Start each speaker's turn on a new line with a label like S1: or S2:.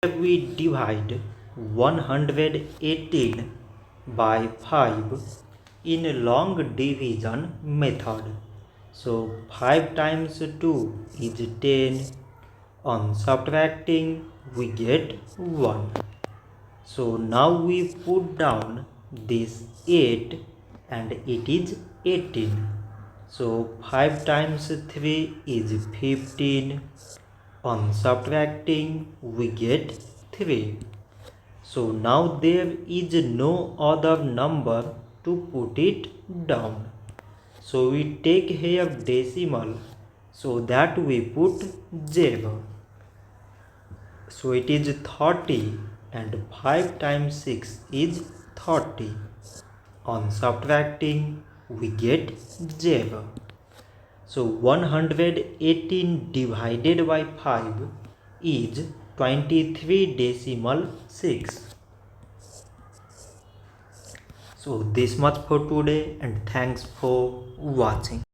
S1: we divide 118 by 5 in a long division method. So 5 times 2 is 10. On subtracting we get 1. So now we put down this 8 and it is 18. So 5 times 3 is 15. On subtracting we get 3. So now there is no other number to put it down. So we take here decimal so that we put 0. So it is 30 and 5 times 6 is 30. On subtracting we get 0. So 118 divided by 5 is 23.6. So this much for today and thanks for watching.